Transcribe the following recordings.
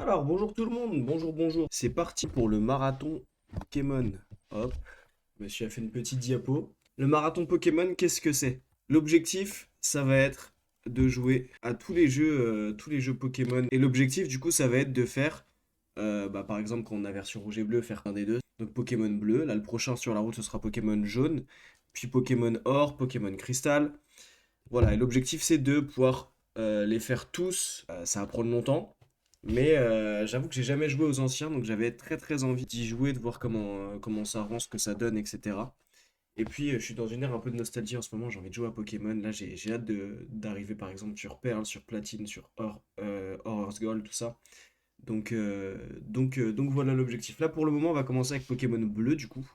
Alors, bonjour tout le monde, bonjour, bonjour. C'est parti pour le marathon Pokémon. Hop, monsieur a fait une petite diapo. Le marathon Pokémon, qu'est-ce que c'est? L'objectif, ça va être de jouer à tous les jeux Pokémon. Et l'objectif, du coup, ça va être de faire, par exemple, quand on a version rouge et bleu, faire un des deux. Donc Pokémon bleu, là, le prochain sur la route, ce sera Pokémon jaune, puis Pokémon or, Pokémon cristal. Voilà, et l'objectif c'est de pouvoir les faire tous. Ça va prendre longtemps, mais j'avoue que j'ai jamais joué aux anciens, donc j'avais très très envie d'y jouer, de voir comment ça rend, ce que ça donne, etc. Et puis je suis dans une ère un peu de nostalgie en ce moment, j'ai envie de jouer à Pokémon. Là j'ai hâte d'arriver par exemple sur Pearl, sur Platine, sur Or, Earth Gold, tout ça. Donc voilà l'objectif. Là pour le moment on va commencer avec Pokémon bleu du coup.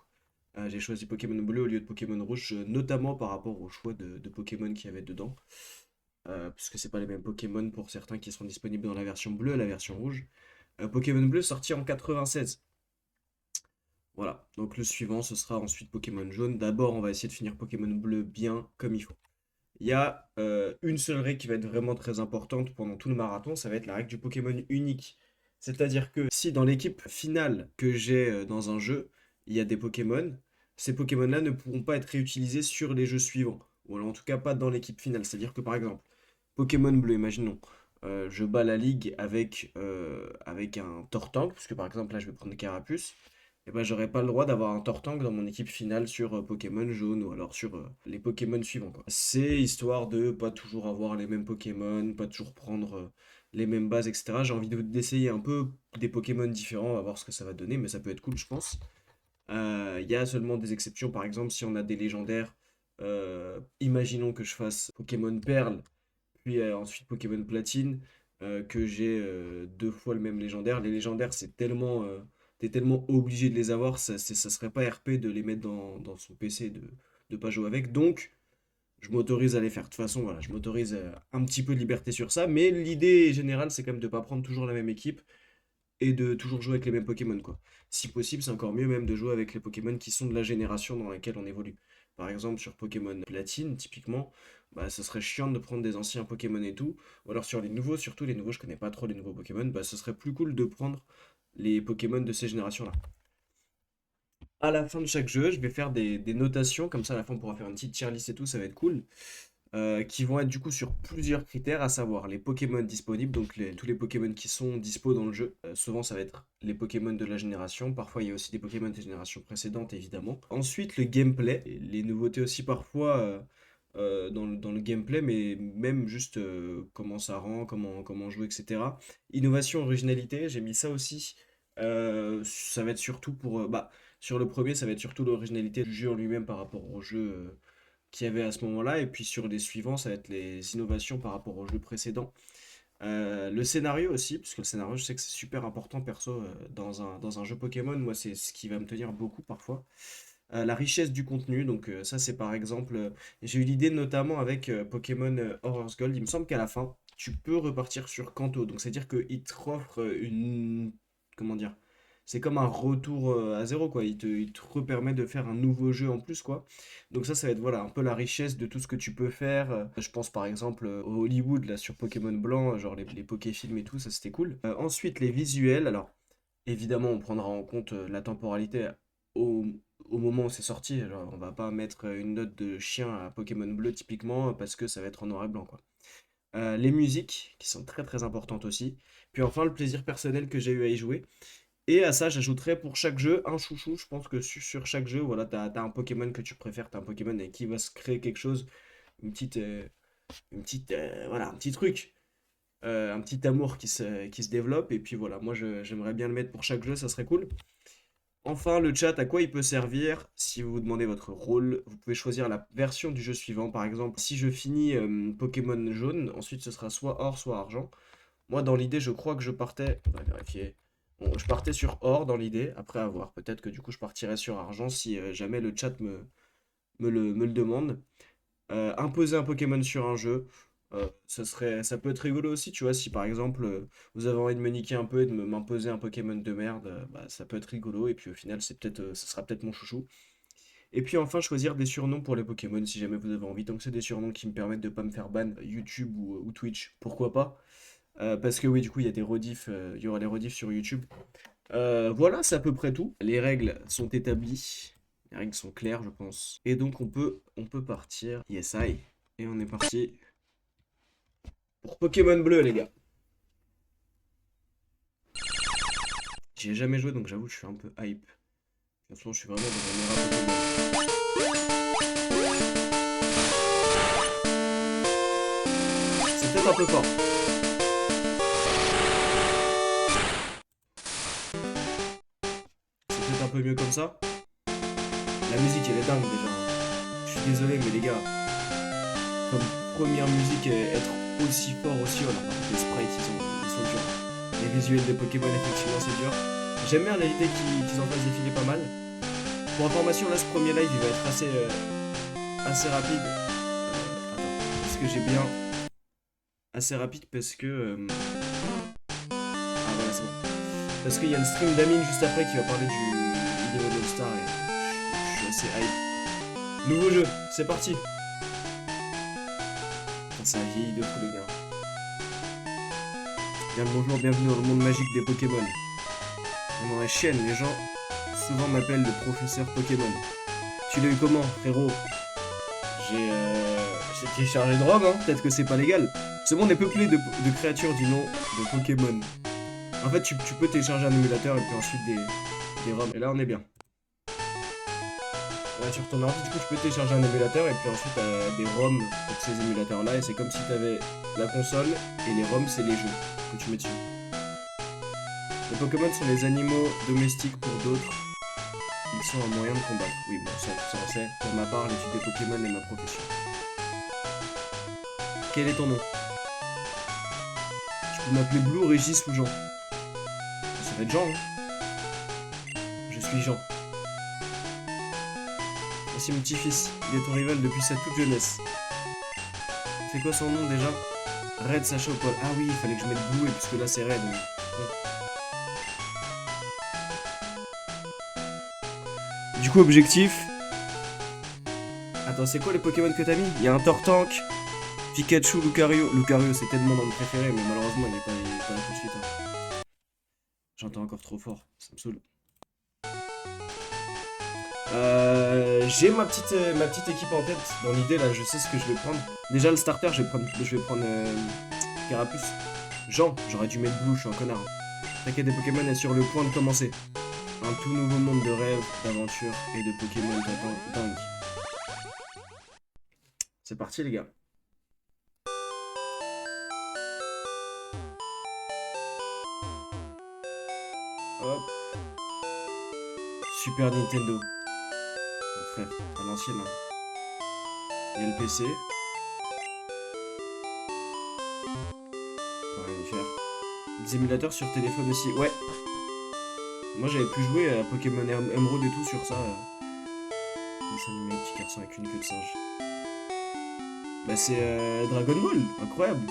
J'ai choisi Pokémon bleu au lieu de Pokémon rouge, notamment par rapport au choix de Pokémon qu'il y avait dedans. Puisque c'est pas les mêmes Pokémon pour certains qui seront disponibles dans la version bleue et la version rouge. Pokémon bleu sorti en 96. Voilà, donc le suivant ce sera ensuite Pokémon jaune. D'abord on va essayer de finir Pokémon bleu bien comme il faut. Il y a une seule règle qui va être vraiment très importante pendant tout le marathon, ça va être la règle du Pokémon unique. C'est-à-dire que si dans l'équipe finale que j'ai dans un jeu, il y a des Pokémon, ces Pokémon-là ne pourront pas être réutilisés sur les jeux suivants. Ou alors en tout cas pas dans l'équipe finale. C'est-à-dire que par exemple, Pokémon bleu, imaginons, je bats la ligue avec un Tortank, parce que par exemple là je vais prendre Carapuce, et ben j'aurais pas le droit d'avoir un Tortank dans mon équipe finale sur Pokémon jaune ou alors sur les Pokémon suivants, quoi. C'est histoire de pas toujours avoir les mêmes Pokémon, pas toujours prendre les mêmes bases, etc. J'ai envie d'essayer un peu des Pokémon différents, on va voir ce que ça va donner, mais ça peut être cool, je pense. Il y a seulement des exceptions, par exemple, si on a des légendaires, imaginons que je fasse Pokémon Perle, puis ensuite Pokémon Platine, que j'ai deux fois le même légendaire. Les légendaires, t'es tellement obligé de les avoir, ça serait pas RP de les mettre dans son PC, de pas jouer avec. Donc, je m'autorise à les faire. De toute façon, voilà, je m'autorise un petit peu de liberté sur ça. Mais l'idée générale, c'est quand même de pas prendre toujours la même équipe et de toujours jouer avec les mêmes Pokémon, quoi. Si possible, c'est encore mieux même de jouer avec les Pokémon qui sont de la génération dans laquelle on évolue. Par exemple, sur Pokémon Platine, typiquement, bah, ce serait chiant de prendre des anciens Pokémon et tout. Ou alors sur les nouveaux, surtout les nouveaux, je connais pas trop les nouveaux Pokémon, bah, ce serait plus cool de prendre les Pokémon de ces générations-là. À la fin de chaque jeu, je vais faire des notations, comme ça à la fin on pourra faire une petite tier list et tout, ça va être cool. Qui vont être du coup sur plusieurs critères, à savoir les Pokémon disponibles, donc tous les Pokémon qui sont dispo dans le jeu. Souvent ça va être les Pokémon de la génération, parfois il y a aussi des Pokémon des générations précédentes évidemment. Ensuite le gameplay, et les nouveautés aussi parfois dans le gameplay, mais même juste comment ça rend, comment jouer, etc. Innovation, originalité, j'ai mis ça aussi. Ça va être surtout pour... sur le premier, ça va être surtout l'originalité du jeu en lui-même par rapport au jeu qu'il y avait à ce moment-là. Et puis sur les suivants, ça va être les innovations par rapport au jeu précédent. Le scénario aussi, parce que le scénario, je sais que c'est super important perso dans un jeu Pokémon. Moi, c'est ce qui va me tenir beaucoup parfois. La richesse du contenu, donc ça c'est par exemple, j'ai eu l'idée notamment avec Pokémon Horror's Gold, il me semble qu'à la fin, tu peux repartir sur Kanto, donc c'est-à-dire qu'il te offre une... Comment dire? C'est comme un retour à zéro, quoi, il te repermet de faire un nouveau jeu en plus, quoi. Donc ça va être voilà, un peu la richesse de tout ce que tu peux faire. Je pense par exemple au Hollywood, là, sur Pokémon Blanc, genre les Pokéfilms et tout, ça c'était cool. Ensuite, les visuels, alors... Évidemment, on prendra en compte la temporalité au, au moment où c'est sorti. Genre, on va pas mettre une note de chien à Pokémon Bleu typiquement parce que ça va être en noir et blanc, quoi. Les musiques qui sont très très importantes aussi. Puis enfin le plaisir personnel que j'ai eu à y jouer. Et à ça, j'ajouterai pour chaque jeu un chouchou. Je pense que sur chaque jeu, voilà, t'as un Pokémon que tu préfères, t'as un Pokémon avec qui va se créer quelque chose, une petite, voilà, un petit truc. Un petit amour qui se développe, et puis voilà, moi j'aimerais bien le mettre pour chaque jeu, ça serait cool. Enfin, le chat, à quoi il peut servir? Si vous vous demandez votre rôle, vous pouvez choisir la version du jeu suivant. Par exemple, si je finis Pokémon jaune, ensuite ce sera soit or, soit argent. Moi, dans l'idée, je crois que je partais. On va vérifier. Bon, je partais sur or dans l'idée, après avoir. Peut-être que du coup, je partirais sur argent si jamais le chat me le demande. Imposer un Pokémon sur un jeu, ça peut être rigolo aussi, tu vois, si par exemple vous avez envie de me niquer un peu et de m'imposer un Pokémon de merde, bah, ça peut être rigolo, et puis au final, ça sera peut-être mon chouchou. Et puis enfin, choisir des surnoms pour les Pokémon si jamais vous avez envie, tant que c'est des surnoms qui me permettent de pas me faire ban YouTube ou Twitch, pourquoi pas. Parce que oui, du coup, il y a des rediffs, il y aura les rediffs sur YouTube. Voilà, c'est à peu près tout. Les règles sont établies. Les règles sont claires, je pense. Et donc, on peut partir. Yes, I. Et on est parti pour Pokémon Bleu, les gars. J'y ai jamais joué, donc j'avoue, je suis un peu hype. De toute façon, je suis vraiment dans un era Pokémon. C'est peut-être un peu fort. C'est peut-être un peu mieux comme ça. La musique, elle est dingue déjà. Je suis désolé, mais les gars, comme première musique, être aussi fort aussi, alors par contre, les sprites, ils sont durs. Les visuels des Pokémon, effectivement, c'est dur. J'aime bien l'idée qu'ils en fassent défiler pas mal. Pour information, là, ce premier live, il va être assez rapide. Attends, parce que j'ai bien... Assez rapide parce que... Ah voilà, c'est bon. Parce qu'il y a le stream d'Amine juste après qui va parler du vidéo All-Star et je suis assez hype. Nouveau jeu, c'est parti. Putain, ça vieillit de fou les gars. Bien le bonjour, bienvenue dans le monde magique des Pokémon. Mon chaîne, les gens souvent m'appellent le professeur Pokémon. Tu l'as eu comment, frérot? J'ai téléchargé de ROM, hein. Peut-être que c'est pas légal. Ce monde est peuplé de créatures du nom de Pokémon. En fait, tu peux télécharger un émulateur et puis ensuite des ROM. Et là, on est bien. Ouais, sur ton ordi, du coup, tu peux télécharger un émulateur et puis ensuite des ROM pour ces émulateurs-là. Et c'est comme si tu avais la console et les ROM, c'est les jeux que tu mets dessus. Les Pokémon sont les animaux domestiques pour d'autres. Ils sont un moyen de combattre. Oui, bon, ça on sait. Pour ma part, l'étude des Pokémon est ma profession. Quel est ton nom? Tu peux m'appeler Blue, Régis ou Jean. Ça va être Jean, hein. Je suis Jean. Voici mon petit-fils. Il est ton rival depuis sa toute jeunesse. C'est quoi son nom déjà? Red Sacha ou Paul. Ah oui, il fallait que je mette Blue et puisque là c'est Red. Du coup, objectif. Attends, c'est quoi les Pokémon que t'as mis? Il y a un Tortank, Pikachu, Lucario. Lucario, c'est tellement dans mon préféré, mais malheureusement, il est pas là tout de suite. Hein. J'entends encore trop fort, ça me saoule. J'ai ma petite équipe en tête. Dans l'idée, là, je sais ce que je vais prendre. Déjà, le starter, je vais prendre Carapuce. Jean, j'aurais dû mettre Blue, je suis un connard. T'inquiète, des Pokémon est sur le point de commencer. Un tout nouveau monde de rêves, d'aventures et de Pokémon dingue. C'est parti, les gars. Hop. Super Nintendo. Oh, frère, à l'ancienne. Hein. Il y a le PC. Rien à faire. Des émulateurs sur téléphone aussi. Ouais. Moi j'avais pu jouer à Pokémon Emerald et tout sur ça. Ça animé un petit garçon avec une queue de singe. Bah c'est Dragon Ball, incroyable.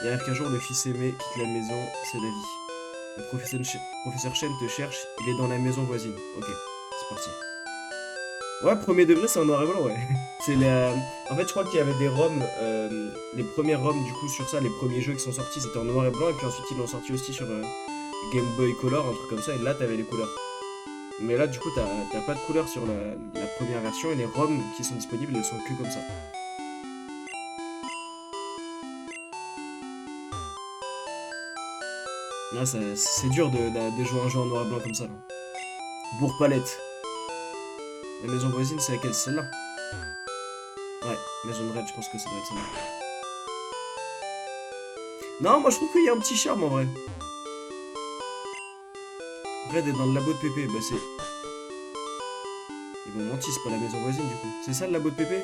Il arrive qu'un jour le fils aimé quitte la maison, c'est la vie. Le professeur Chen te cherche, il est dans la maison voisine. Ok, c'est parti. Ouais, premier degré, c'est en noir et blanc, ouais. C'est la... En fait, je crois qu'il y avait des ROM, les premières ROM, du coup, sur ça, les premiers jeux qui sont sortis, c'était en noir et blanc, et puis ensuite, ils l'ont sorti aussi sur Game Boy Color, un truc comme ça, et là, t'avais les couleurs. Mais là, du coup, t'as pas de couleurs sur la première version, et les ROM qui sont disponibles, elles sont que comme ça. Là, c'est dur de jouer un jeu en noir et blanc comme ça, là. Bourg-Palette. La maison voisine, c'est laquelle? Celle-là? Ouais, maison de Red, je pense que ça doit être celle-là. Non, moi je trouve qu'il y a un petit charme en vrai. Red est dans le labo de Pépé, bah c'est... Ils m'ont menti, c'est pas la maison voisine du coup. C'est ça le labo de Pépé?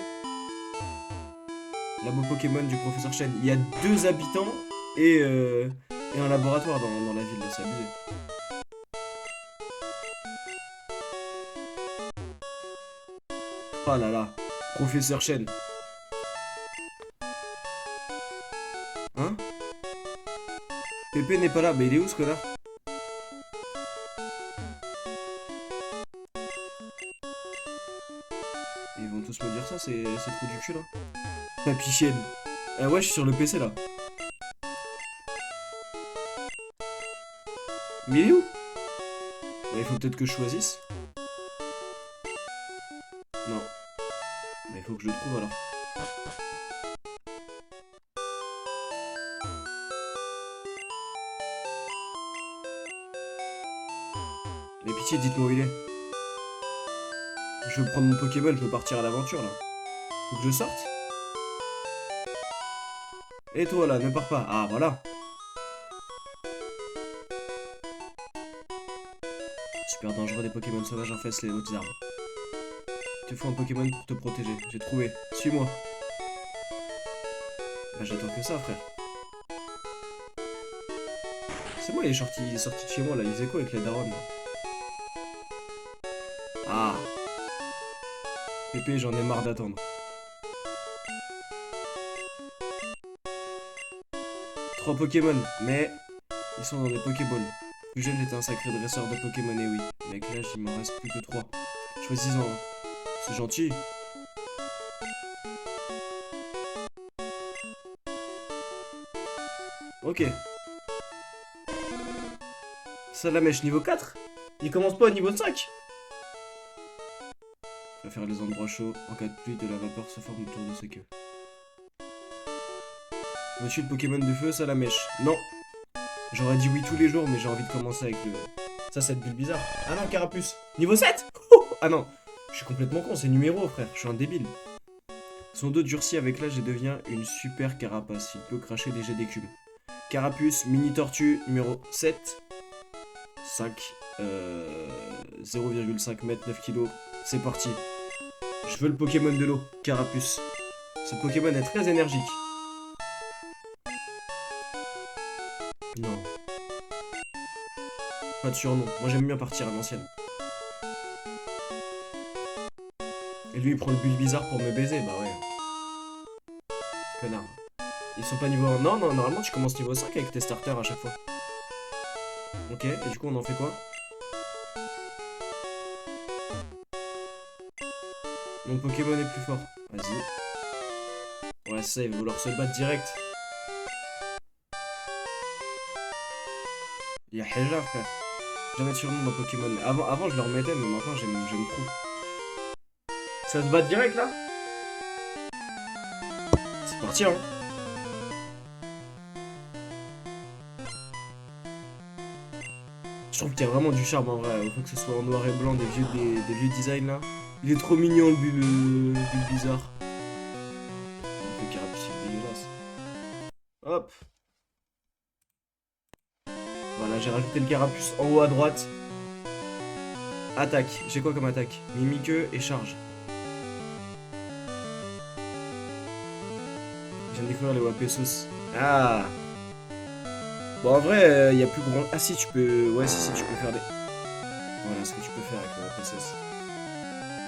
Labo Pokémon du professeur Chen. Il y a 2 habitants et un laboratoire dans la ville, c'est abusé. Oh là là, professeur Chen. Hein? Pépé n'est pas là, mais il est où ce connard? Ils vont tous me dire ça, c'est trop du cul là. Papy Chienne. Ouais, je suis sur le PC là. Mais il est où? Bah, il faut peut-être que je choisisse. Non. Bah, il faut que je le trouve alors. Mais pitié, dites-moi où il est. Je veux prendre mon Pokémon, je veux partir à l'aventure là. Faut que je sorte. Et toi là, ne pars pas. Ah voilà. Super dangereux des Pokémon sauvages infestent les hautes arbres. Il te faut un Pokémon pour te protéger. J'ai trouvé. Suis-moi. Bah j'attends que ça, frère. C'est moi, il est sorti de chez moi là. Il faisait quoi avec la daronne là? Ah. Pépé, j'en ai marre d'attendre. 3 Pokémon, mais ils sont dans des Pokéballs. Plus jeune, j'étais un sacré dresseur de Pokémon, et oui. Mais avec l'âge, il m'en reste plus que 3. Choisis-en un. C'est gentil. Ok. Salamèche niveau 4. Il commence pas au niveau 5. Préfère les endroits chauds. En cas de pluie, de la vapeur se forme autour de sa queue. Veux-tu le Pokémon de feu, Salamèche? Non. J'aurais dit oui tous les jours, mais j'ai envie de commencer avec le... Ça, cette bulle bizarre. Ah non, Carapuce. Niveau 7. Ah non. Je suis complètement con, c'est numéro, frère. Je suis un débile. Son dos durcit avec l'âge et devient une super carapace. Il peut cracher des jets d'écume. Carapuce, mini tortue, numéro 7. 5. 0,5 m, 9 kg. C'est parti. Je veux le Pokémon de l'eau, Carapuce. Ce Pokémon est très énergique. Non. Pas de surnom. Moi j'aime bien partir à l'ancienne. Et lui il prend le bulle bizarre pour me baiser. Bah ouais. Connard. Ils sont pas niveau 1. Non, non, normalement tu commences niveau 5 avec tes starters à chaque fois. Ok, et du coup on en fait quoi? Mon Pokémon est plus fort. Vas-y. Ouais, ça, il va vouloir se battre direct. Il y a Heja, frère. Jamais de surnom dans Pokémon. Avant je le remettais, mais maintenant j'aime trop. Ça se bat direct là? C'est parti, hein. Je trouve qu'il y a vraiment du charme en vrai. Il faut que ce soit en noir et blanc, des vieux designs là. Il est trop mignon le bulle bizarre. Le carapuce est dégueulasse. Hop. Voilà, j'ai rajouté le carapuce en haut à droite. Attaque. J'ai quoi comme attaque? Mimiqueux et charge. Je viens de découvrir les Wapesos. Ah. Bon, en vrai, il y a plus grand... Ah si, tu peux... Ouais, si, tu peux faire des... Voilà ce que tu peux faire avec le Wapesos.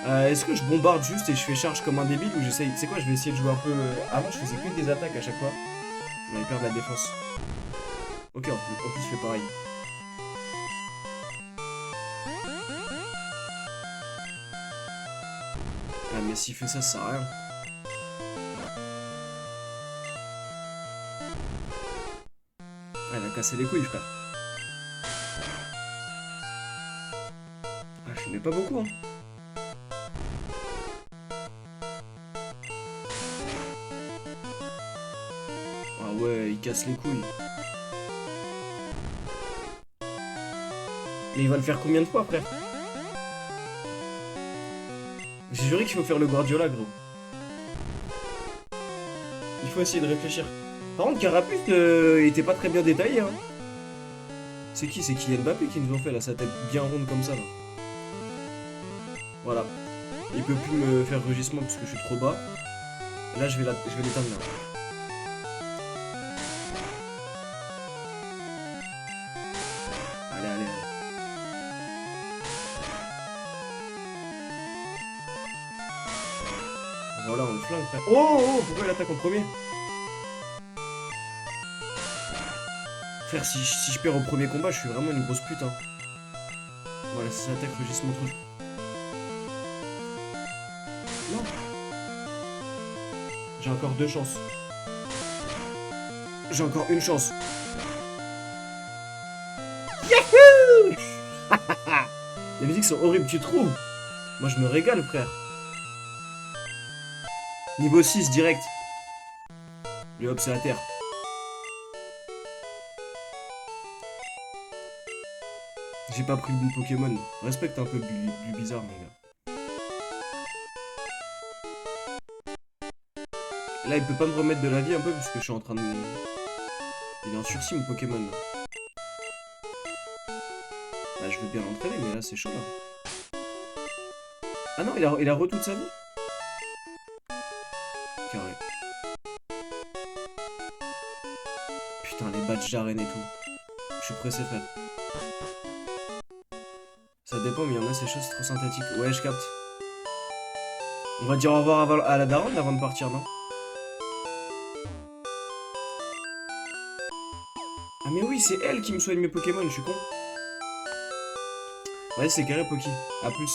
Est-ce que je bombarde juste et je fais charge comme un débile ou j'essaye... Tu sais quoi, je vais essayer de jouer un peu... Avant, je faisais que des attaques à chaque fois. On avait peur de la défense. Ok, en plus, je fais pareil. Ah, mais s'il fait ça, ça sert à rien. Ah, il a cassé les couilles, frère. Ah, je n'ai pas beaucoup, hein. Ah ouais, il casse les couilles. Mais il va le faire combien de fois, frère? J'ai juré qu'il faut faire le Guardiola, gros. Il faut essayer de réfléchir. Par contre, Carapuce, il était pas très bien détaillé, hein. C'est qui? C'est Kylian Mbappé qui nous ont fait, là, sa tête bien ronde comme ça, là. Voilà. Il peut plus me faire rugissement parce que je suis trop bas. Là, je vais l'éteindre, là. Allez, allez. Voilà, on le flingue, frère. Oh, pourquoi il attaque en premier? Frère, si je perds au premier combat, je suis vraiment une grosse pute, hein. Voilà, si ça attaque rugissement trop... Non. J'ai encore 2 chances. J'ai encore une chance. Yahoo! Les musiques sont horribles, tu trouves? Moi je me régale, frère. Niveau 6 direct. Et hop, c'est la terre. J'ai pas pris le bon Pokémon. Respecte un peu du bizarre, mon gars. Là, il peut pas me remettre de la vie un peu parce que je suis en train de... Il est en sursis, mon Pokémon. Là. Bah, je veux bien l'entraîner, mais là, c'est chaud, là. Ah non, il a re toute sa vie. Carré. Putain, les badges d'arène et tout. Je suis pressé, frère. Ça dépend, mais il y en a, c'est chaud, c'est trop synthétique. Ouais, je capte. On va dire au revoir à la daronne avant de partir, non? Ah mais oui, c'est elle qui me soigne mes Pokémon, je suis con. Ouais, c'est carré, Poki. A plus.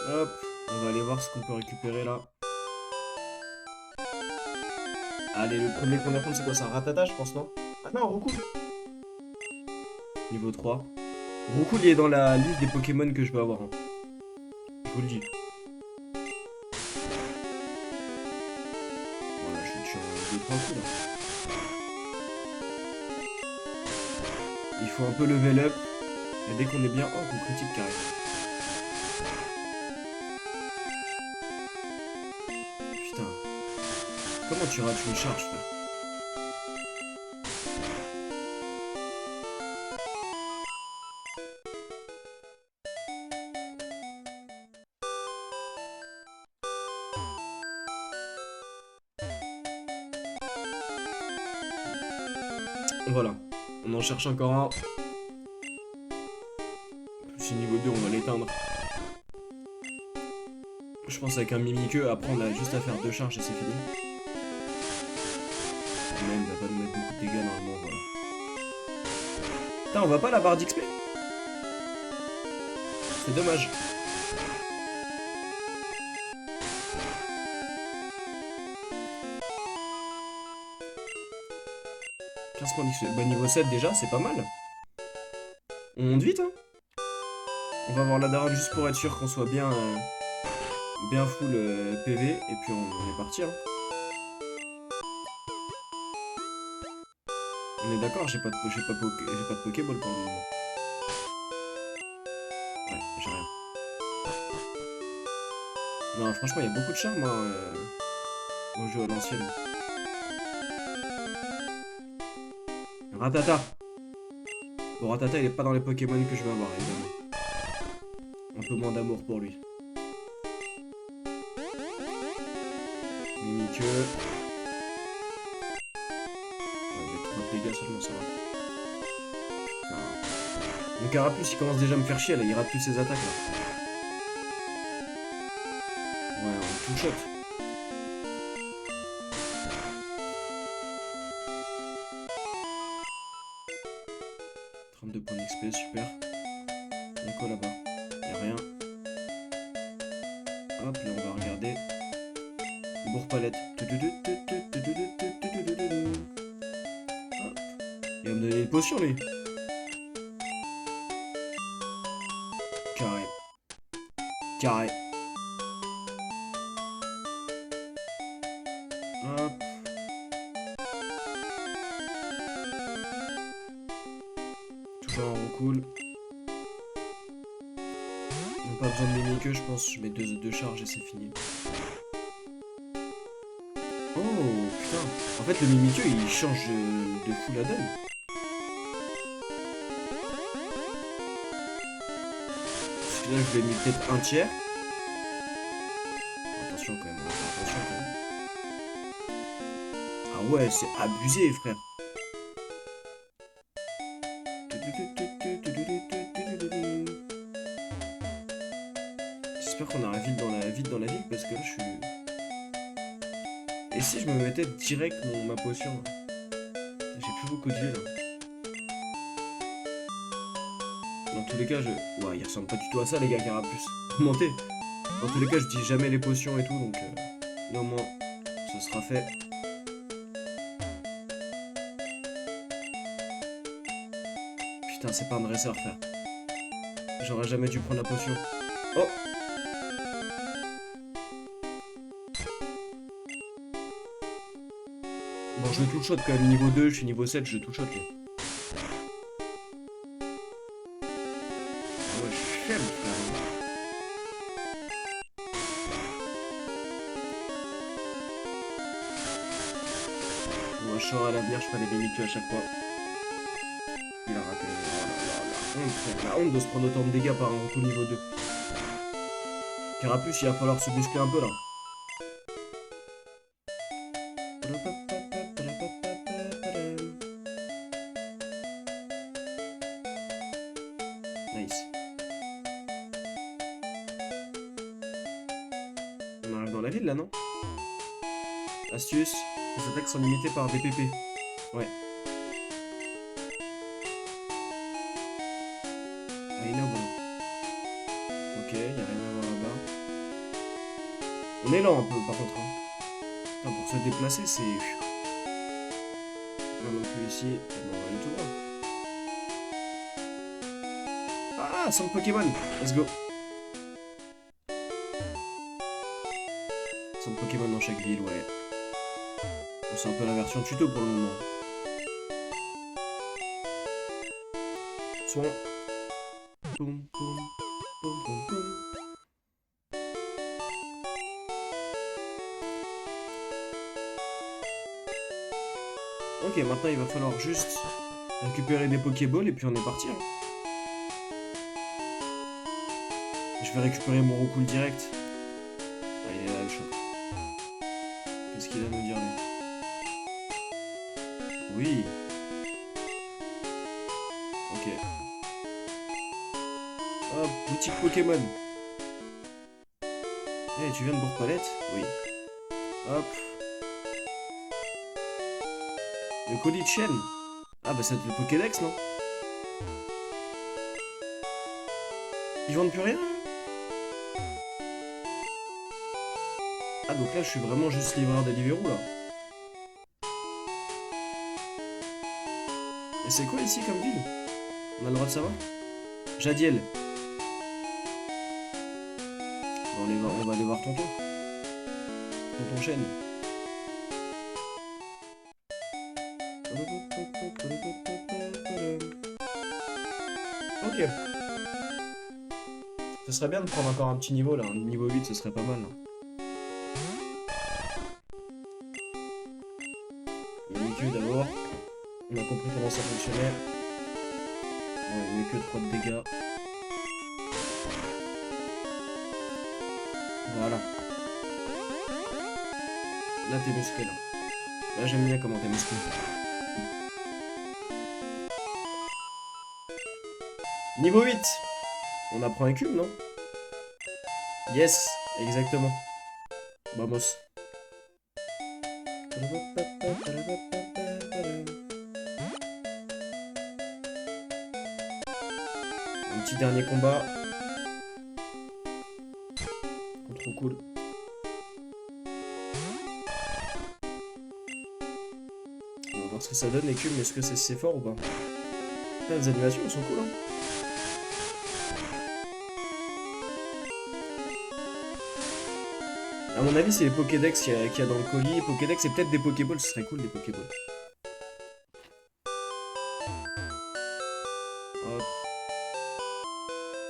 Hop, on va aller voir ce qu'on peut récupérer là. Allez, le premier qu'on apprend, c'est quoi? C'est un Ratata, je pense, non? Ah non, Roucoule. Niveau 3. Roucoule, il est dans la liste des Pokémon que je vais avoir. Hein. Je vous le dis. Voilà, je suis sur 2-3 coups là. Il faut un peu level up. Et dès qu'on est bien, oh, qu'on critique carré. Putain. Comment tu rates une charge, frère? Voilà. On en cherche encore un. Si niveau 2, on va l'éteindre. Je pense avec un Mimiqueux, après on a juste à faire 2 charges et c'est fini. Même, il va pas nous mettre beaucoup de dégâts normalement, voilà. Putain, on va pas la barre d'XP? C'est dommage. Bah niveau 7 déjà, c'est pas mal. On monte vite, hein. On va voir la daronne juste pour être sûr qu'on soit bien full PV, et puis on est parti, hein. On est d'accord, j'ai pas de Pokéball pour le moment. Ouais, j'ai rien. Non, franchement, il y a beaucoup de charme, hein, au jeu à l'ancienne. Ratata. Bon, Ratata, il est pas dans les Pokémon que je vais avoir, évidemment. Un peu moins d'amour pour lui. Mimiqueux. Ouais, il y a 3 dégâts seulement, ça va. Ah. Mon Carapuce, il commence déjà à me faire chier, là. Il rate toutes ses attaques, là. Ouais, on two shot. 32 points d'XP, super. Il y a quoi là-bas? Il y a rien. Hop, là on va regarder. Bourre-palette. Hop. Il va me donner une potion lui. Carré. Carré. Hop. Toujours en cool. Pas besoin de Mimiqueux, je pense. Je mets deux charges et c'est fini. Oh putain. En fait, le Mimiqueux il change de fou la donne. Parce que là, je vais mettre peut-être un tiers. Attention quand même, attention quand même. Ah ouais, c'est abusé, frère. J'espère qu'on aura vite dans la ville parce que là je suis... Et si je me mettais direct ma potion? J'ai plus beaucoup de vie là. Dans tous les cas, ouais, il ressemble pas du tout à ça les gars, Carapuce. Montez. Dans tous les cas, je dis jamais les potions et tout, donc là au moins, ce sera fait. Putain, c'est pas un dresseur, frère. J'aurais jamais dû prendre la potion. Oh! Bon, je le tout shot quand même, niveau 2, je suis niveau 7, je tout shot là. Ouais, je suis faible, frère. Moi, je saurai à l'avenir, je ferai des mimiques à chaque fois. Il a raté. Oh là là, la honte, frère. La honte de se prendre autant de dégâts par un retour niveau 2. Carapuce, il va falloir se muscler un peu là. Nice. On arrive dans la ville là, non? Astuce, les attaques sont limitées par des PP. Ouais. Ah, énorme. Ok, y'a rien à voir là-bas. On est lent un peu par contre. Hein. Putain, pour se déplacer, c'est. Là non plus ici. Bon, on va aller tout voir. Ah, 5 Pokémon. Let's go. 5 Pokémon dans chaque ville, ouais. Bon, c'est un peu la version tuto pour le moment. Soin. Poum, poum, poum, poum, poum. Ok, maintenant il va falloir juste récupérer des Pokéballs et puis on est parti. Hein. Je vais récupérer mon Roucoule direct. Ah, il est là le choc. Qu'est-ce qu'il a à nous dire lui? Oui. Ok. Hop, boutique Pokémon. Eh, tu viens de Bourg-Palette? Oui. Hop. Le colis de chaîne. Ah bah ça te fait Pokédex, non? Ils vendent plus rien? Ah donc là je suis vraiment juste livreur des Deliveroo là. Et c'est quoi ici comme ville? On a le droit de savoir? Jadiel. Bon, on va aller voir tonton. Tonton chaîne. Ok. Ce serait bien de prendre encore un petit niveau là, un niveau 8 ce serait pas mal. Mimikyu d'abord. On a compris comment ça fonctionnait. Bon, il met que 3 de dégâts. Voilà. Là t'es musclé là. Là j'aime bien comment t'es musclé. Niveau 8. On apprend un cube, non? Yes, exactement. Vamos. Un petit dernier combat. Trop cool. On va voir ce que ça donne les cubes, mais est-ce que c'est fort ou pas? Putain, les animations elles sont cool hein. A mon avis c'est les Pokédex qu'il y a dans le colis. Pokédex et peut-être des Pokéballs, ce serait cool des Pokéballs. Hop.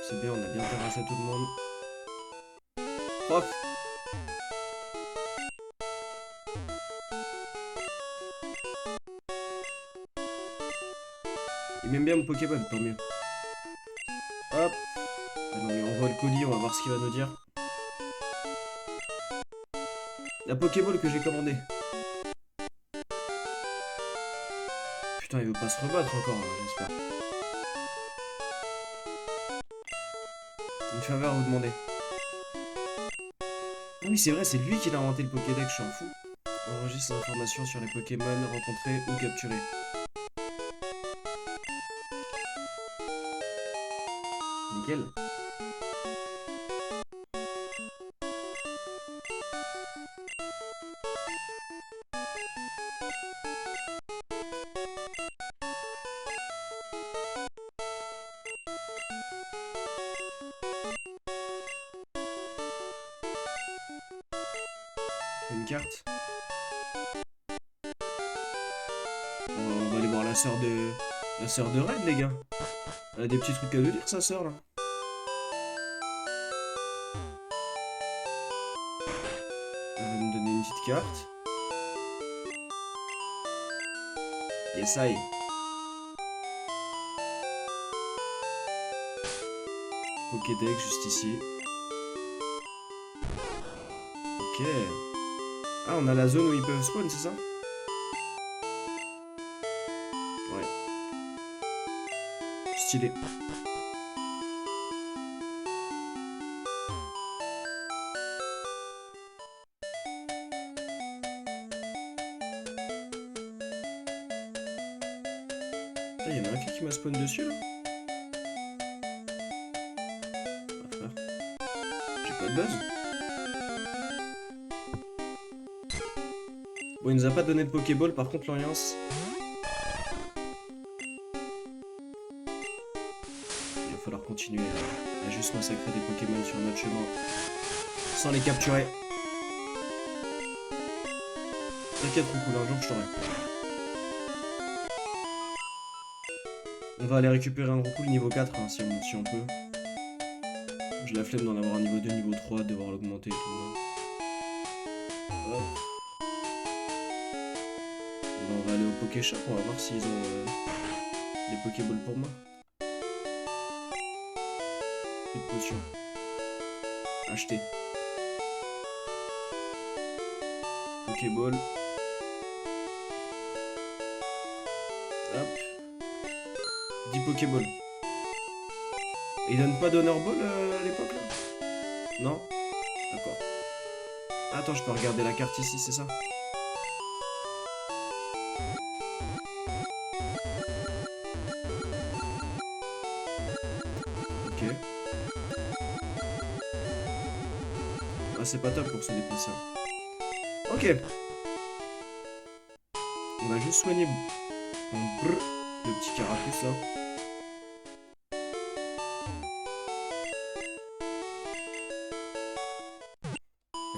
C'est bien, on a bien terrassé tout le monde. Hop. Il m'aime bien mon Pokéball, tant mieux. Hop. Alors, on envoie le colis, on va voir ce qu'il va nous dire. La Pokéball que j'ai commandée. Putain, il veut pas se rebattre encore, hein, j'espère. Une faveur à vous demander. Ah oui, c'est vrai, c'est lui qui a inventé le Pokédex, je suis un fou. Enregistre l'information sur les Pokémon rencontrés ou capturés. Nickel. Une carte. On va aller voir la sœur de... La sœur de Red, les gars. Elle a des petits trucs à nous dire, sa sœur, là. Elle va nous donner une petite carte. Yes, I. Pokédex, juste ici. Ok. Ah, on a la zone où ils peuvent spawn, c'est ça? Ouais. Stylé. Il y en a un qui m'a spawn dessus, là. Ah, frère. J'ai pas de buzz. Bon, il nous a pas donné de Pokéball, par contre, l'Alliance. Il va falloir continuer à juste massacrer des Pokémon sur notre chemin. Sans les capturer. T'inquiète, Roucoule, un jour je t'aurai. On va aller récupérer un Roucoule niveau 4, hein, si on peut. J'ai la flemme d'en avoir un niveau 2, niveau 3, de devoir l'augmenter et tout. Hop. Bon, on va aller au Pokéshop, on va voir s'ils ont des Pokéballs pour moi. Une potion. Acheter. Pokéball. Hop. 10 Pokéball. Et il donne pas d'Honor Ball à l'époque là? Non? D'accord. Attends, je peux regarder la carte ici, c'est ça? Ok. Ah, c'est pas top pour se déplacer. Ok. On va juste soigner le petit carapuce là.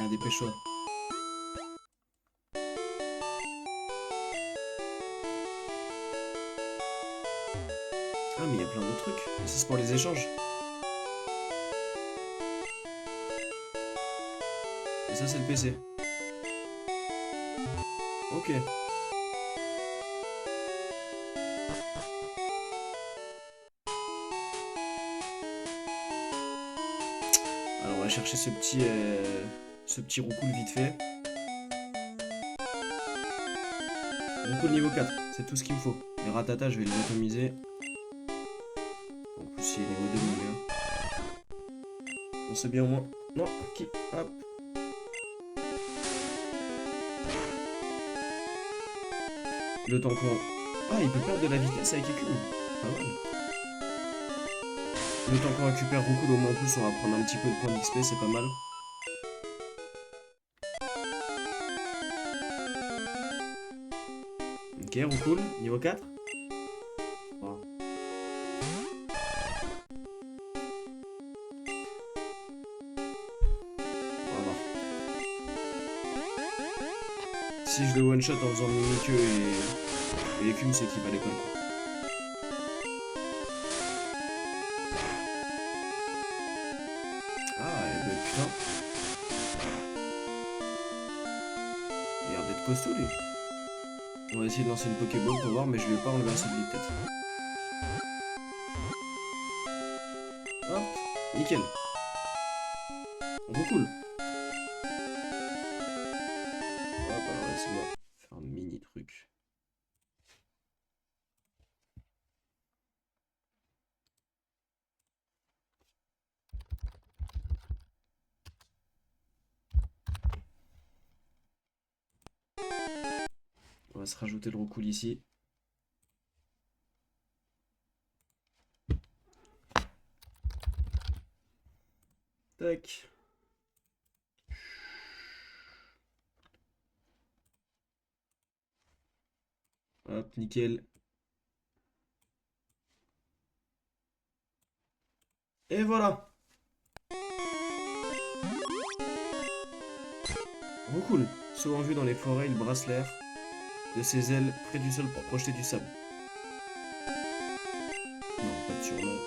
Ah, dépêche-toi. Ah, mais il y a plein d'autres trucs. Ça, c'est pour les échanges. Et ça, c'est le PC. Ok. Alors, on va chercher ce petit Roucoule vite fait. Roucoule niveau 4, c'est tout ce qu'il me faut. Les Rattata, je vais les atomiser. En plus, il est niveau 2, mon gars. On sait bien au moins. Non, ok, hop. Le temps qu'on... Ah, il peut perdre de la vitesse avec Écume. Pas mal. Le temps qu'on récupère Roucoule, au moins en plus, on va prendre un petit peu de points d'XP, c'est pas mal. Ok, Roucoule, niveau 4. Oh. On va voir. Si je le one-shot en faisant Mimikyu et Écume, c'est qu'il valait pas le coup. Ah, et ben putain. Il a l'air d'être costaud, lui. On va essayer de lancer une Pokéball pour voir, mais je lui ai pas enlevé assez de vie, peut-être. Hop, nickel. Roucoule. Hop, alors laisse-moi faire un mini truc. On va se rajouter le Roucoule ici. Tac. Hop, nickel. Et voilà. Roucoule, saut en vue dans les forêts, il brasse l'air de ses ailes près du sol pour projeter du sable. Non, pas de surnom.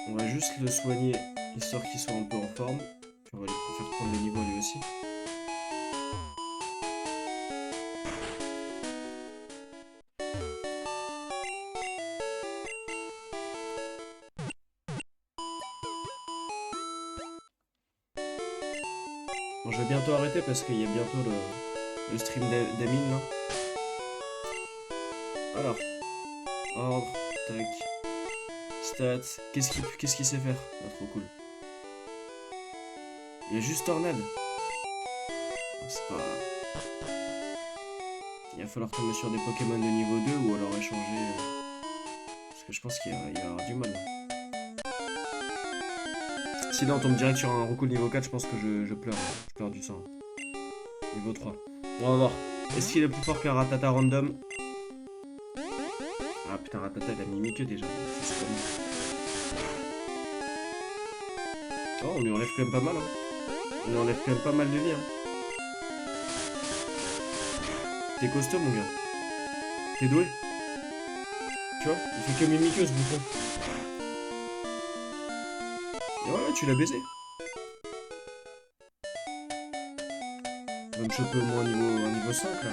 On va juste le soigner, histoire qu'il soit un peu en forme. Puis on va lui faire prendre le niveau lui aussi. Bon, je vais bientôt arrêter parce qu'il y a bientôt le stream d'Amine là. Alors, ordre, tac, stats, qu'est-ce qu'il sait faire? Ah, trop cool. Il y a juste tornade. C'est pas... Il va falloir tomber sur des Pokémon de niveau 2 ou alors échanger. Parce que je pense qu'il va y avoir du mal. Sinon on tombe direct sur un Roucoule niveau 4, je pense que je pleure. Je pleure du sang. Niveau 3. Bon, on va voir. Est-ce qu'il est plus fort qu'un Ratata random? Ah putain, Ratata il a mis Mimikyu déjà. Oh, on lui enlève quand même pas mal. Hein. On lui enlève quand même pas mal de vie. Hein. T'es costaud mon gars. T'es doué. Tu vois, il fait que Mimikyu ce bouffon. Et ouais, tu l'as baisé. Va me choper au moins un niveau 5 là.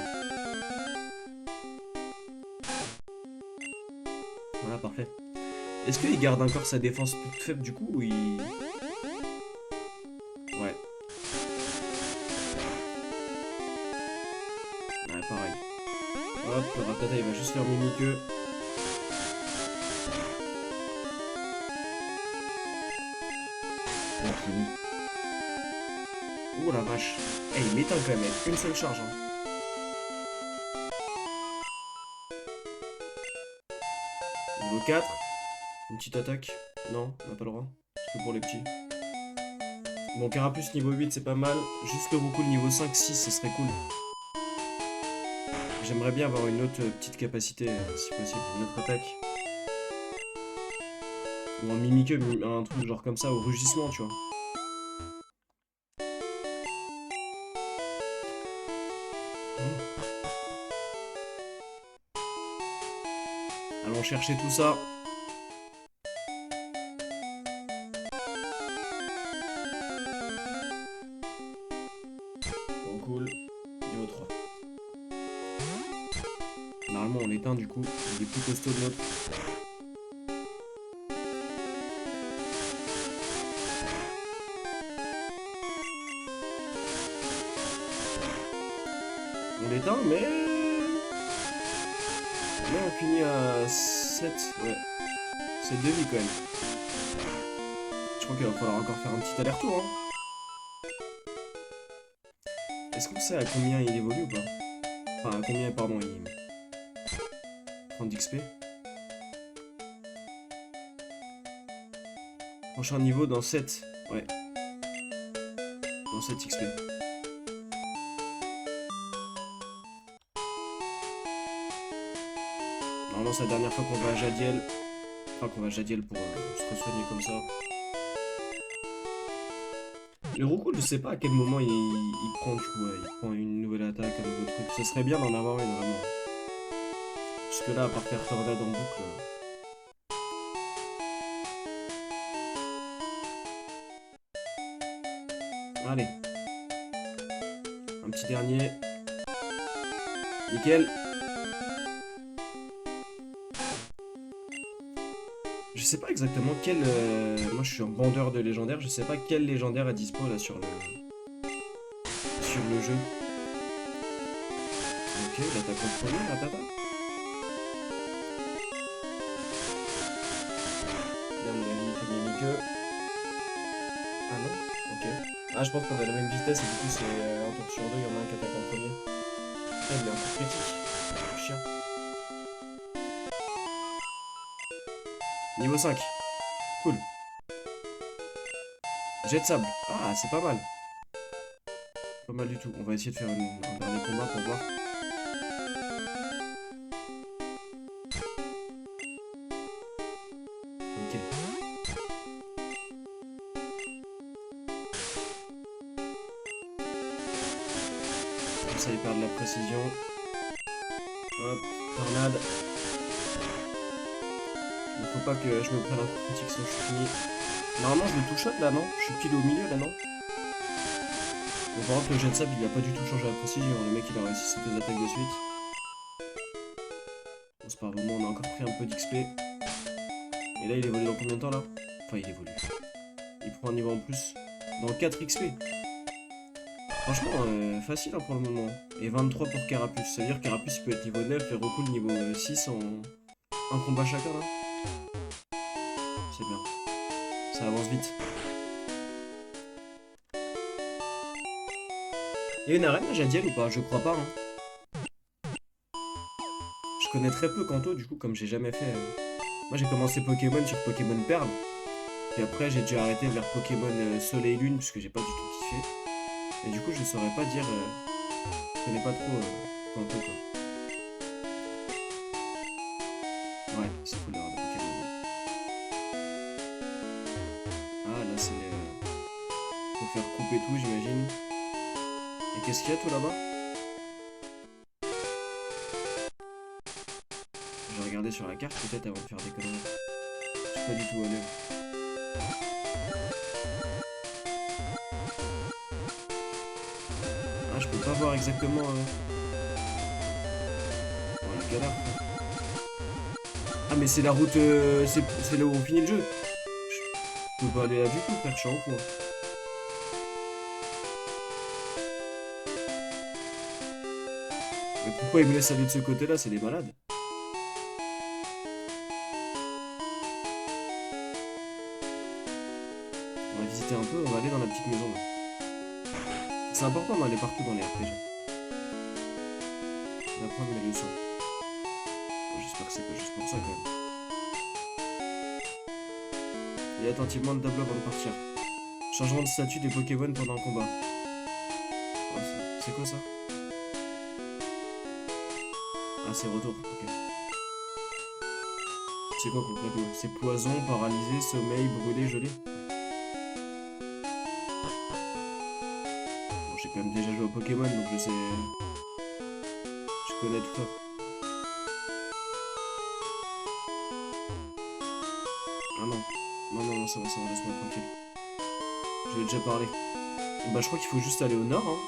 Voilà, parfait. Est-ce qu'il garde encore sa défense toute faible du coup ou il... Ouais. Ouais, pareil. Hop, le Ratata il va juste faire Mimikyu. Oh la vache. Eh, il m'éteint quand même avec une seule charge. Hein. Niveau 4. Une petite attaque. Non, on n'a pas le droit. C'est que pour les petits. Bon, Carapuce niveau 8, c'est pas mal. Juste le Roucoule niveau 5-6, ce serait cool. J'aimerais bien avoir une autre petite capacité, si possible. Une autre attaque. Ou un Mimikyu, un truc genre comme ça, au rugissement, tu vois. Allons chercher tout ça. Bon, cool. Niveau 3. Normalement, on l'éteint du coup. Il est plus costaud de l'autre. On l'éteint, mais on finit à 7. Ouais. 7 de vie quand même. Je crois qu'il va falloir encore faire un petit aller-retour. Hein. Est-ce qu'on sait à combien il évolue ou pas? Enfin, à combien, pardon, il prend d'XP. Prochain niveau dans 7. Ouais. Dans 7 XP. Normalement, c'est la dernière fois qu'on va à Jadiel. Enfin, qu'on va à Jadiel pour se re-soigner comme ça. Le Roucoule, je sais pas à quel moment il prend du coup, il prend une nouvelle attaque, un nouveau truc. Ce serait bien d'en avoir une vraiment. Parce que là, à part faire tornade en boucle. Allez. Un petit dernier. Nickel. Je sais pas exactement quel... moi je suis un bandeur de légendaires, je sais pas quel légendaire est dispo là sur le jeu. Ok, l'attaque en premier, Ratata. Bien, on a Mimikyu. Ah non? Ok. Ah, je pense qu'on a la même vitesse et du coup c'est un tour sur deux, il y en a un qui attaque en premier. Ah, il est un coup critique. Chien. Niveau 5. Cool. Jet de sable. Ah, c'est pas mal. Pas mal du tout. On va essayer de faire un dernier combat pour voir. Ok. ça y perd de la précision. Hop, tornade. Il faut pas que je me prenne un coup critique sinon je suis fini. Normalement je le two-shot là, non? Je suis pile au milieu là, non? Bon, par contre le jet de sable il a pas du tout changé la précision. Le mec il a réussi ses 2 attaques de suite. Bon, c'est pas grave, on a encore pris un peu d'XP. Et là il évolue dans combien de temps là? Enfin il évolue. Il prend un niveau en plus dans 4 XP. Franchement, facile hein, pour le moment. Et 23 pour Carapuce. Ça veut dire que Carapuce il peut être niveau 9 et Roku le niveau 6 en un combat chacun là. C'est bien. Ça avance vite. Il y a une arène à Jadiel ou pas? Je crois pas. Hein. Je connais très peu Kanto du coup comme j'ai jamais fait. Moi j'ai commencé Pokémon sur Pokémon Perle. Puis après j'ai dû arrêter vers Pokémon Soleil et Lune puisque j'ai pas du tout kiffé. Et du coup je saurais pas dire. Je connais pas trop Kanto quoi. Ouais, c'est cool d'avoir des Pokémon. Ah là c'est. Faut faire couper tout j'imagine. Et qu'est-ce qu'il y a tout là-bas? Je vais regarder sur la carte peut-être avant de faire des conneries. Je suis pas du tout honnête. Ah, je peux pas voir exactement. Oh la galère. Ah, mais c'est la route. C'est là où on finit le jeu. Je peux pas aller là du tout, frère, je suis en cours. Mais pourquoi ils me laissent aller de ce côté-là? C'est des malades. On va visiter un peu, on va aller dans la petite maison là. C'est important d'aller partout dans les RPG. D'apprendre mes leçons. J'espère que c'est pas juste pour ça quand même. Et attentivement le tableau avant de partir. Changement de statut des Pokémon pendant un combat. Oh, c'est quoi ça? Ah c'est retour, ok. C'est quoi concrètement? C'est poison, paralysé, sommeil, brûlé, gelé. Bon, j'ai quand même déjà joué au Pokémon donc je sais. Je connais tout ça. Ah non. Non, ça va, laisse-moi tranquille. Je l'ai déjà parlé. Et bah je crois qu'il faut juste aller au nord, hein.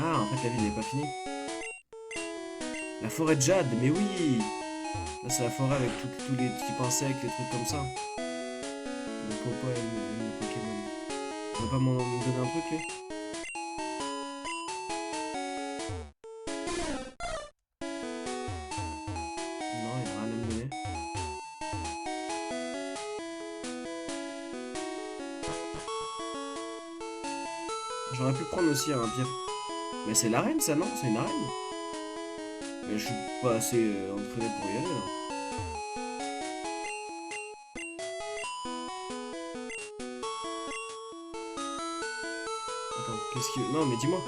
Ah, en fait la ville n'est pas finie. La forêt de Jade, mais oui! Là c'est la forêt avec tous les petits insectes, les trucs comme ça. Donc pourquoi elle me Pokémon? Il va pas m'en donner un truc lui? Non, il a rien à me donner. J'aurais pu prendre aussi un pierre. Mais c'est l'arène ça, non? C'est une arène? Mais je suis pas assez entraîné pour y aller là. Attends, qu'est-ce que... Non mais dis-moi.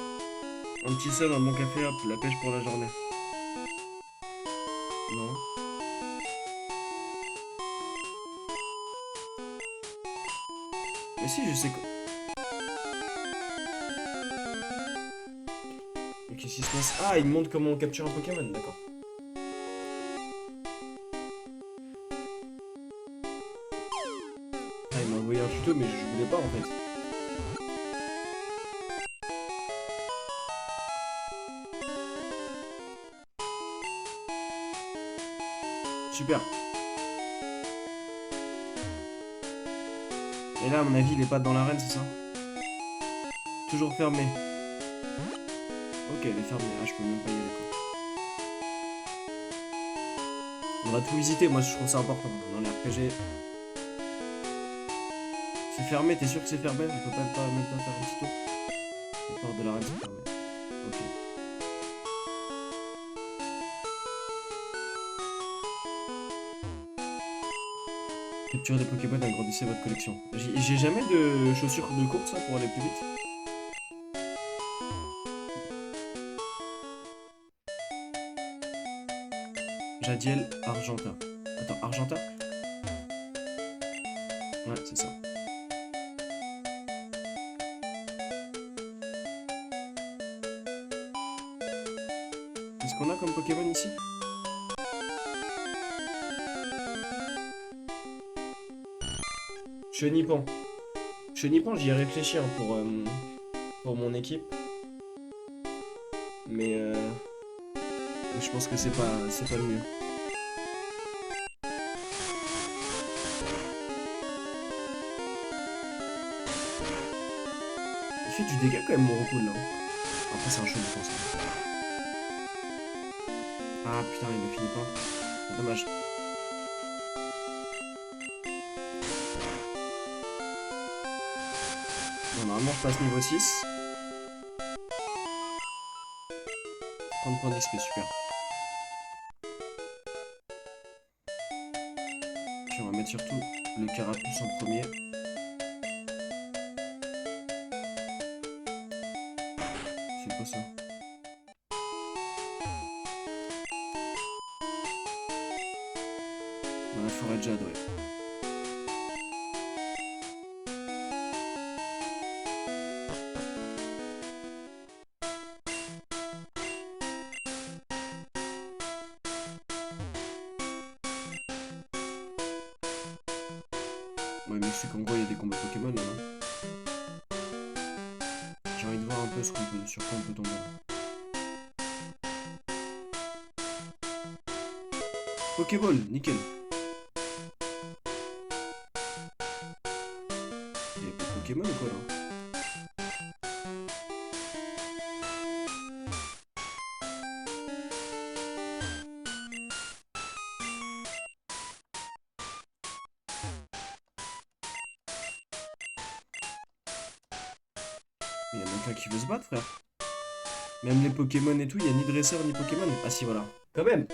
Un petit seul, un bon café, hop, la pêche pour la journée. Non. Mais si, je sais quoi. Qu'est-ce qui se passe? Ah, il me montre comment on capture un Pokémon, d'accord. Ah, il m'a envoyé un tuto, mais je voulais pas en fait. Super. Et là, à mon avis, il est pas dans l'arène, c'est ça? Toujours fermé. Ok, elle est fermée. Ah, je peux même pas y aller quoi. On va tout visiter, moi je trouve ça important dans les RPG. C'est fermé, t'es sûr que c'est fermé? On peut pas même pas faire un petit tour? Les portes de l'arène sont fermées. Ok. Capturez des Pokémon, agrandissez votre collection. J'ai jamais de chaussures de course là, pour aller plus vite. Jadiel Argenta. Attends, Argenta? Ouais, c'est ça. Qu'est-ce qu'on a comme Pokémon ici? Chenipan. Chenipan, j'y ai réfléchi hein, pour mon équipe. Mais je pense que c'est pas le mieux. Il fait du dégât quand même, mon recoul là. Après, c'est un chaud, je pense. Ah putain, il ne finit pas. Dommage. Bon, normalement, je passe niveau 6. 30 points d'XP, super. Puis on va mettre surtout le carapuce en premier. C'est quoi ça? Dans la forêt de Jade, ouais. Ouais, mais c'est qu'en gros, il y a des combats Pokémon là, non? J'ai envie de voir un peu sur quoi on peut tomber. Pokéball, nickel. Il y a pas de Pokémon ou quoi là? Il y en a qu'un qui veut se battre, frère. Même les Pokémon et tout, il n'y a ni dresseur ni Pokémon. Ah si, voilà. Quand même.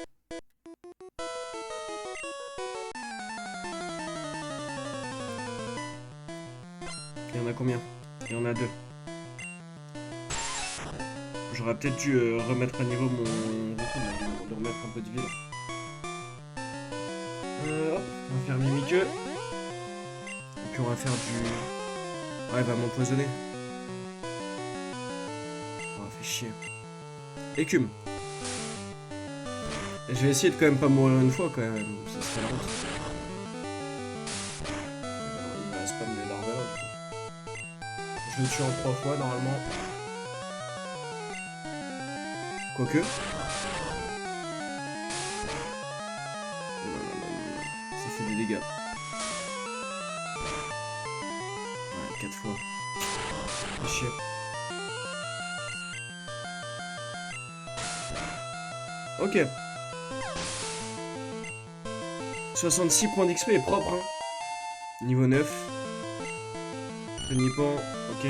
Il y en a combien? Il y en a 2. J'aurais peut-être dû remettre à niveau mon recours, de remettre un peu de vie. Hop, on va faire Mimiqueux. Et puis on va faire du... Ouais, il va m'empoisonner. Oh, fait chier. Écume. Je vais essayer de quand même pas mourir une fois quand même. Ça serait la honte. Il va spam les larves. Je le tue en 3 fois normalement. Quoique. Ça fait des dégâts. Ouais, 4 fois. C'est chier. Ok. 66 points d'XP est propre. Hein. Niveau 9. Chenipan, ok.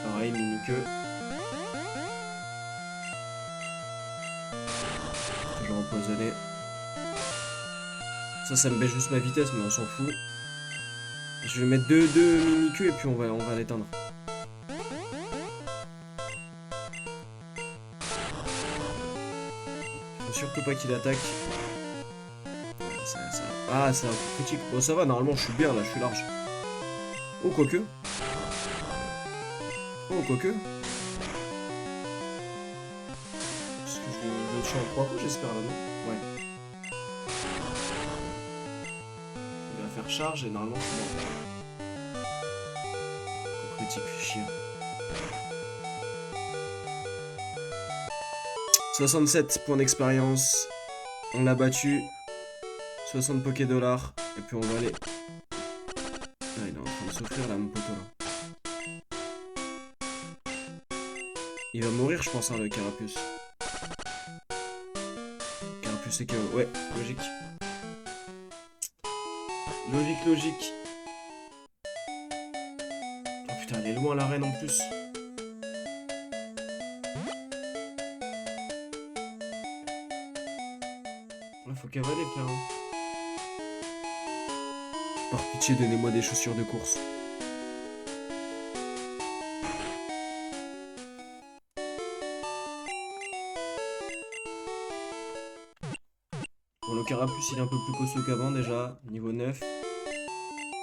Pareil, Mimiqueux. Toujours empoisonné. Ça me baisse juste ma vitesse, mais on s'en fout. Je vais mettre deux Mimiqueux et puis on va l'éteindre. Faut surtout pas qu'il attaque. Ah, c'est un coup critique. Bon, ça va, normalement, je suis bien, là, je suis large. Oh, quoique. Oh, quoique. Est-ce que je le tue en 3 coups, j'espère, là, non? Ouais. Il va faire charge et normalement, c'est bon. Coup critique, fait chier. 67 points d'expérience. On l'a battu. 60 Poké dollars. Et puis on va aller. Ah, il est en train de s'offrir là, mon poteau là. Il va mourir, je pense, hein, le carapuce. Carapuce c'est que. Ouais, logique. Logique. Oh putain, elle est loin la reine en plus. Ouais, faut cavaler, frère. Par pitié, donnez-moi des chaussures de course. Bon, le carapuce, il est un peu plus costaud qu'avant déjà, niveau 9.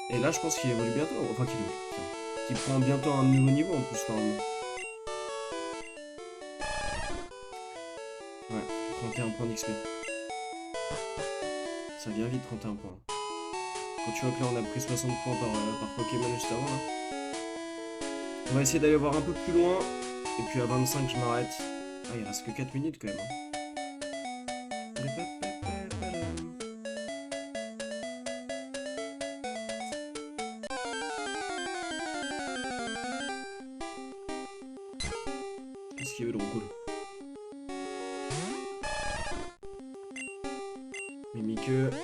Et là, je pense qu'il évolue bientôt. Enfin, qu'il prend bientôt un nouveau niveau en plus, normalement. 31 points d'XP. Ça vient vite, 31 points. Quand tu vois que là, on a pris 60 points par Pokémon juste avant, là. On va essayer d'aller voir un peu plus loin. Et puis à 25, je m'arrête. Ah, il reste que 4 minutes quand même. Hein. Qu'est-ce qu'il y a eu de cool? Mimique. Elle va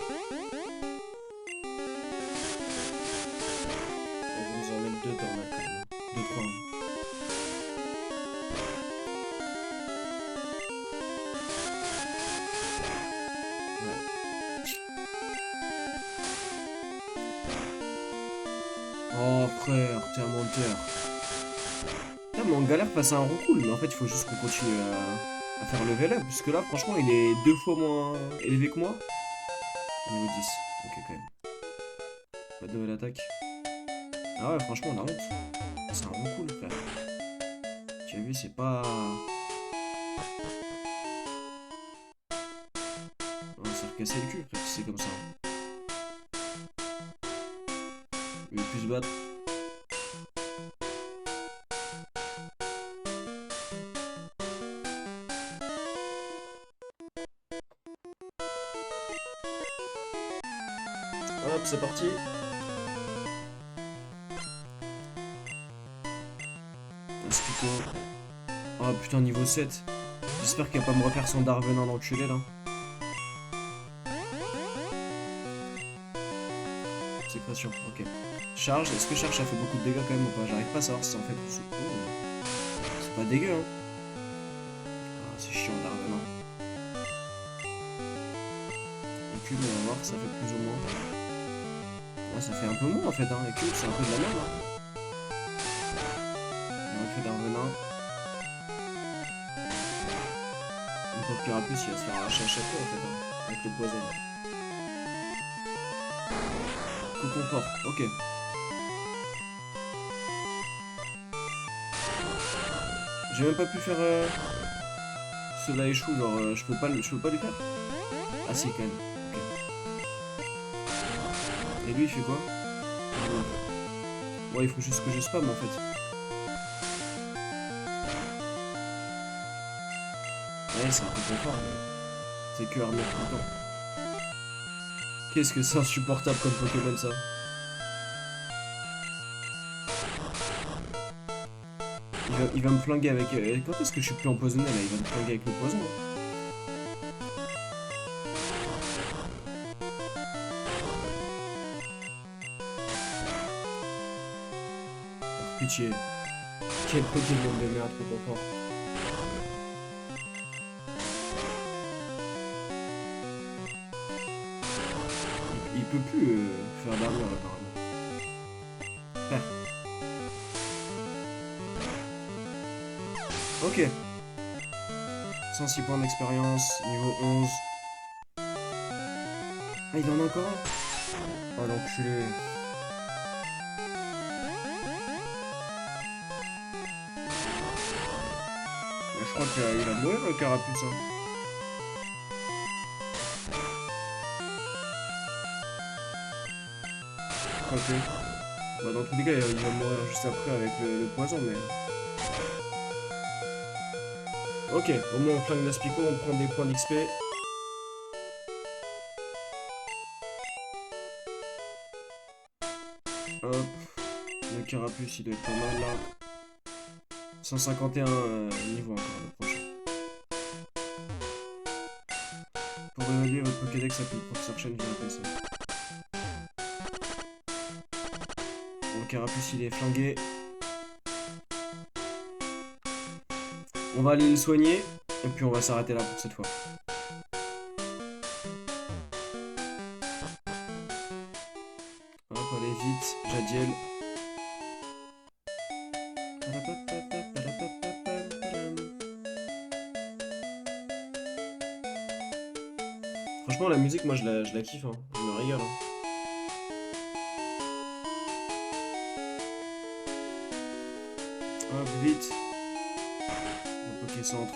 nous en mettre 2 tornades quand même. 2, 3. Oh frère, t'es un menteur. Putain, mais on galère face à un Roncool, mais en fait il faut juste qu'on continue à faire level up, puisque là franchement il est 2 fois moins élevé que moi. Niveau 10, ok quand même. Pas de nouvelle attaque. Ah ouais franchement on a honte. C'est un Roncool frère. Tu as vu c'est pas... On va se faire casser le cul frère si c'est comme ça. Il veut plus se battre. Hop, c'est parti. Aspico. Oh putain, niveau 7. J'espère qu'elle va pas me refaire son Darvenin d'enculé là. Sécrétion, ok. Charge, est-ce que charge ça fait beaucoup de dégâts quand même ou pas? J'arrive pas à savoir si ça en fait plus. Oh. C'est pas dégueu hein. Ah, c'est chiant Darvenin. Écume, on va voir, ça fait plus ou moins. Ah, ça fait un peu moins en fait, hein. Écume, c'est un peu de la merde. Hein. On refait Darvenin. Une pauvre carapuce, il va se faire arracher à chaque fois en fait, hein, avec le poison. Coup confort, ok. J'ai même pas pu faire cela échoue, genre je peux pas lui faire. Ah si quand même, ok. Et lui il fait quoi? Ouais il faut juste que je spam en fait. Ouais c'est un peu confort, mais c'est que armure tout le temps. Qu'est-ce que c'est insupportable comme Pokémon ça? Il va me flinguer avec... Quand est-ce que je suis plus empoisonné là? Il va me flinguer avec le poison. Hein. Oh, pitié. Quel Pokémon de merde, trop confort. Il peut plus faire d'armure apparemment. Faire. Ok. 106 points d'expérience, niveau 11. Ah, il en a encore un? Oh l'enculé. Je crois qu'il va mourir le carapuce. Hein. Ok. Bah, dans tous les cas, il va mourir juste après avec le poison, mais... Ok, au moins on flingue l'Aspico, on prend des points d'XP. Hop. Le carapuce, il doit être pas mal là. 151 niveau encore le prochain. Pour évaluer votre Pokédex, appelez le professeur Chen via PC. Bon, le carapuce, il est flingué. On va aller le soigner. Et puis on va s'arrêter là pour cette fois. Hop, allez vite, Jadiel. Franchement, la musique, moi je la kiffe, hein. Je me régale. Hein. Hop, vite. Le Poké Centre.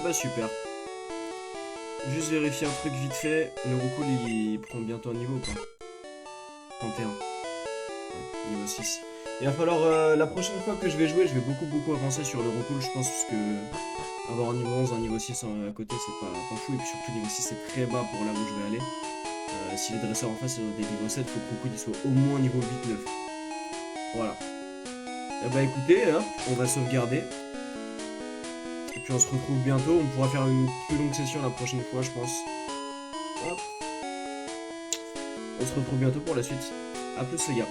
bah super. Juste vérifier un truc vite fait. Le Roucoule il prend bientôt un niveau ou pas? 31. Ouais, niveau 6. Il va falloir la prochaine fois que je vais jouer, je vais beaucoup avancer sur le Roucoule, je pense, parce que avoir un niveau 11, un niveau 6 à côté, c'est pas fou. Et puis surtout, niveau 6, c'est très bas pour là où je vais aller. Si les dresseurs en face sont des niveaux 7, faut que Roucoule il soit au moins niveau 8-9. Voilà. Et bah écoutez, hop, on va sauvegarder. Et puis on se retrouve bientôt. On pourra faire une plus longue session la prochaine fois, je pense. Hop. On se retrouve bientôt pour la suite. A plus les gars.